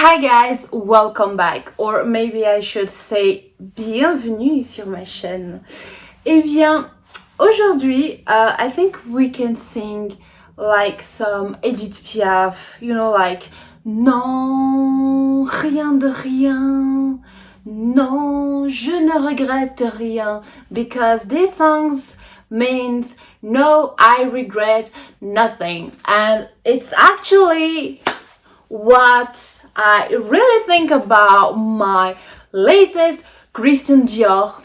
Hi guys, welcome back, or maybe I should say bienvenue sur ma chaîne. Eh bien, aujourd'hui, I think we can sing like some Edith Piaf, like non, rien de rien, non, je ne regrette rien, because these songs means no, I regret nothing, and it's actually what I really think about my latest Christian Dior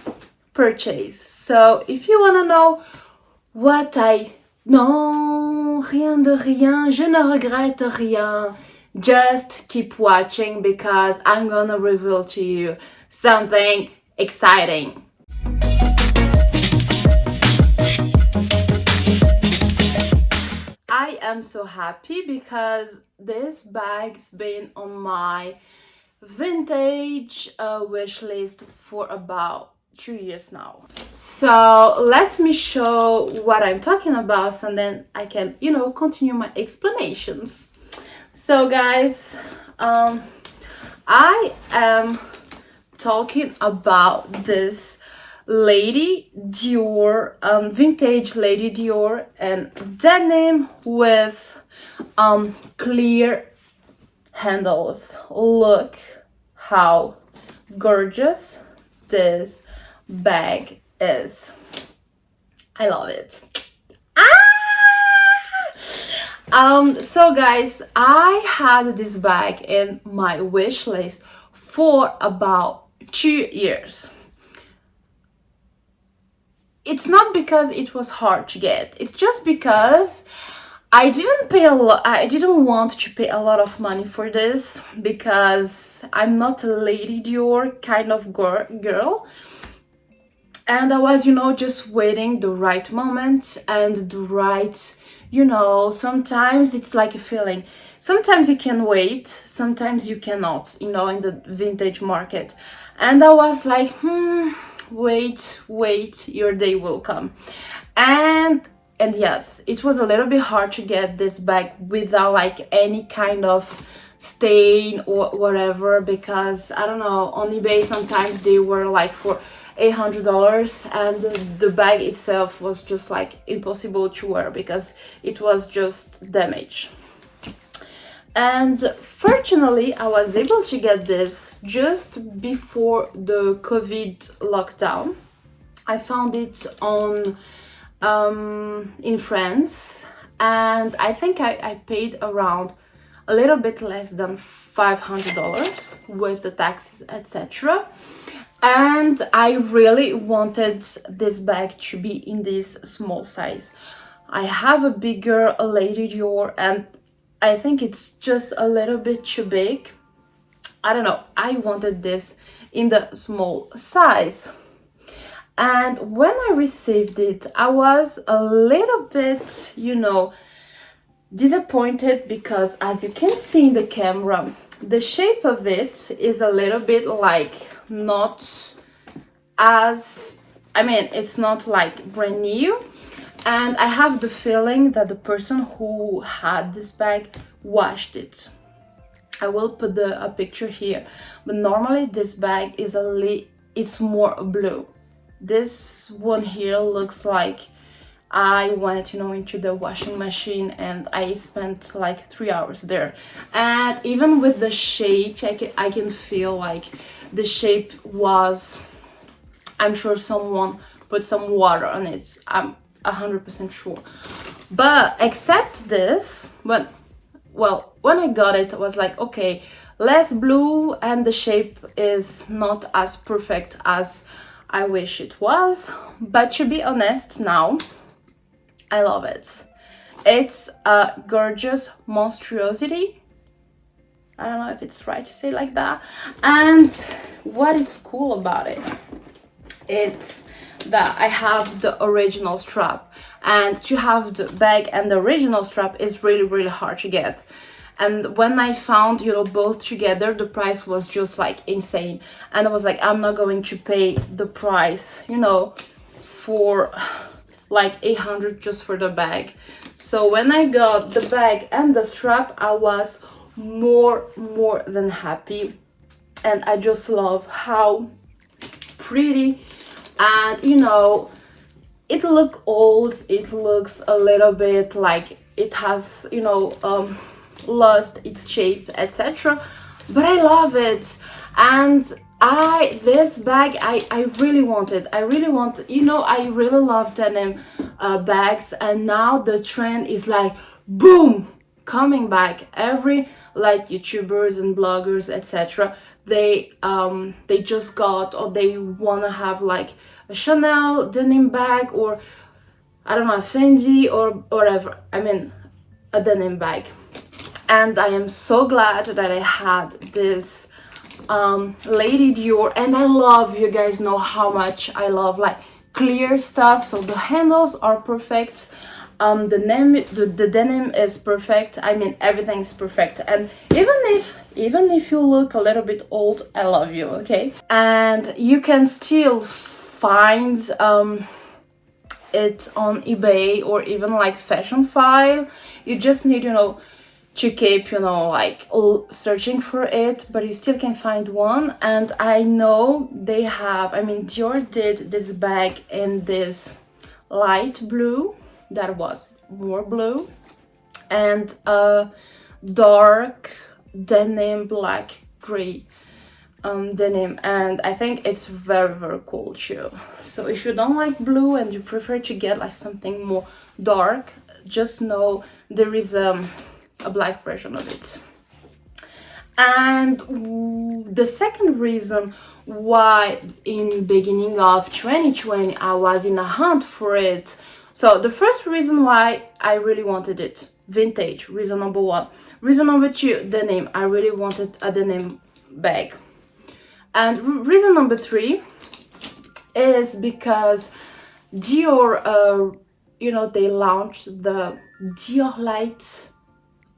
purchase. So if you wanna know what I non, rien de rien, je ne regrette rien, just keep watching because I'm gonna reveal to you something exciting. I am so happy because this bag's been on my vintage wish list for about 2 years now. So let me show what I'm talking about and then I can, continue my explanations. So guys, I am talking about this Lady Dior, vintage Lady Dior and denim with clear handles. Look how gorgeous this bag is. I love it. So guys, I had this bag in my wish list for about 2 years. It's not because it was hard to get. It's just because I didn't want to pay a lot of money for this because I'm not a Lady Dior kind of girl. And I was, just waiting the right moment and the right, sometimes it's like a feeling. Sometimes you can wait, sometimes you cannot, in the vintage market. And I was like, wait, your day will come. And yes, it was a little bit hard to get this bag without like any kind of stain or whatever, because I don't know, on eBay sometimes they were like for $800 and the bag itself was just like impossible to wear because it was just damaged. And fortunately, I was able to get this just before the COVID lockdown. I found it in France, and I think I paid around a little bit less than $500 with the taxes, etc. And I really wanted this bag to be in this small size. I have a bigger Lady Dior and I think it's just a little bit too big. I don't know, I wanted this in the small size. And when I received it, I was a little bit, disappointed because as you can see in the camera, the shape of it is a little bit like it's not like brand new. And I have the feeling that the person who had this bag washed it. I will put a picture here. But normally this bag is it's more blue. This one here looks like I went, into the washing machine and I spent like 3 hours there. And even with the shape, I can feel like the shape was, I'm sure someone put some water on it. I'm 100% sure. But except this, when I got it, I was like, okay, less blue and the shape is not as perfect as I wish it was. But to be honest now, I love it. It's a gorgeous monstrosity. I don't know if it's right to say like that. And what is cool about it, it's that I have the original strap, and to have the bag and the original strap is really, really hard to get. And when I found, both together, the price was just like insane. And I was like, I'm not going to pay the price, for like $800 just for the bag. So when I got the bag and the strap, I was more than happy. And I just love how pretty, and you know, it look old, it looks a little bit like it has, you know, lost its shape, etc. But I love it. And this bag, I really want it. I really want, you know, I really love denim bags, and now the trend is like boom, coming back. Every like YouTubers and bloggers, etc., they just got, or they want to have like a Chanel denim bag, or I don't know, Fendi or whatever. I mean, a denim bag. And I am so glad that I had this Lady Dior. And I love, you guys know how much I love like clear stuff. So the handles are perfect. The denim is perfect. I mean, everything is perfect. And even if you look a little bit old, I love you, okay? And you can still find it on eBay or even like Fashion File. You just need, you know, to keep, you know, like searching for it, but you still can find one. And I know they have, I mean, Dior did this bag in this light blue that was more blue, and a dark denim, black gray denim, and I think it's very cool too. So if you don't like blue and you prefer to get like something more dark, just know there is a black version of it. And the second reason why in beginning of 2020 I was in a hunt for it. So the first reason why I really wanted it, vintage, reason number one. Reason number two, denim. I really wanted a denim bag. And reason number three is because Dior, you know, they launched the Dior Light,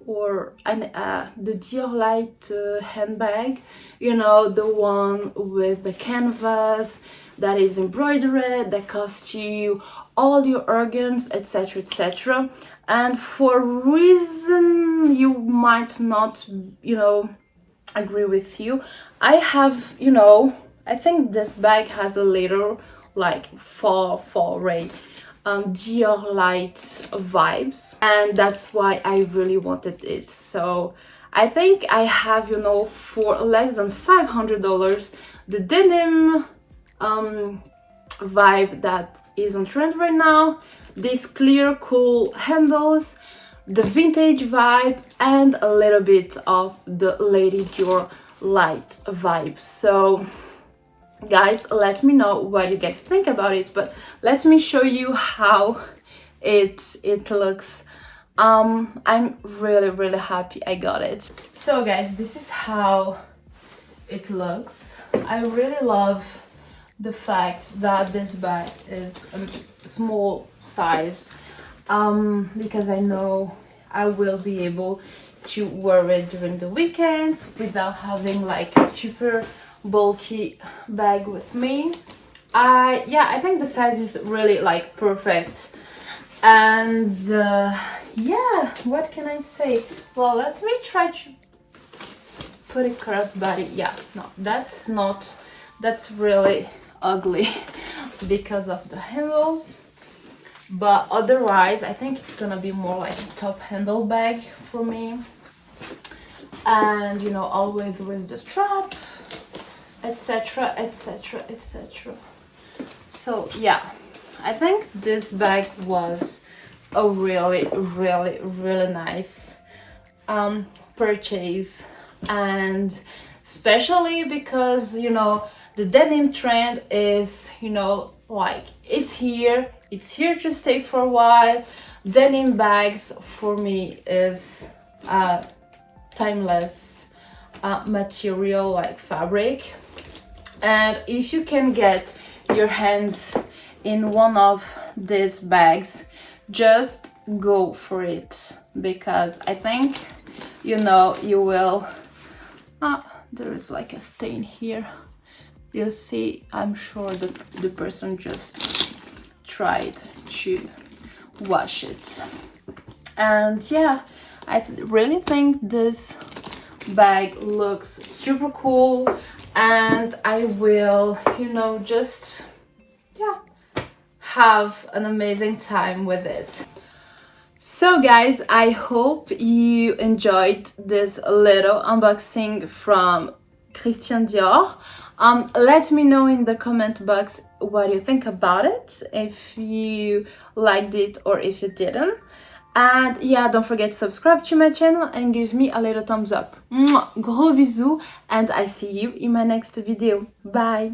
or the Dior Light handbag, you know, the one with the canvas that is embroidered, that costs you all your organs, etc, etc. And for reason you might not, you know, agree with you, I have, you know, I think this bag has a little like fall ray Dior Light vibes, and that's why I really wanted it. So I think I have, you know, for less than $500 the denim vibe that is on trend right now, these clear cool handles, the vintage vibe, and a little bit of the Lady Dior Light vibe. So guys, let me know what you guys think about it, but let me show you how it looks. I'm really happy I got it. So guys, this is how it looks. I really love the fact that this bag is a small size, because I know I will be able to wear it during the weekends without having like a super bulky bag with me. Yeah, I think the size is really like perfect. And yeah, what can I say? Well, let me try to put it crossbody. Yeah, no, that's really ugly because of the handles, but otherwise I think it's gonna be more like a top handle bag for me. And you know, always with the strap, etc, etc, etc. So yeah, I think this bag was a really nice purchase, and especially because, you know, the denim trend is, you know, like it's here to stay for a while. Denim bags for me is timeless material, like fabric. And if you can get your hands in one of these bags, just go for it, because I think, you know, you will. There is like a stain here, you see. I'm sure that the person just tried to wash it. And yeah, I really think this bag looks super cool, and I will, you know, just, yeah, have an amazing time with it. So guys, I hope you enjoyed this little unboxing from Christian Dior. Let me know in the comment box what you think about it, if you liked it or if you didn't. And yeah, don't forget to subscribe to my channel and give me a little thumbs up. Mwah! Gros bisous, and I see you in my next video. Bye!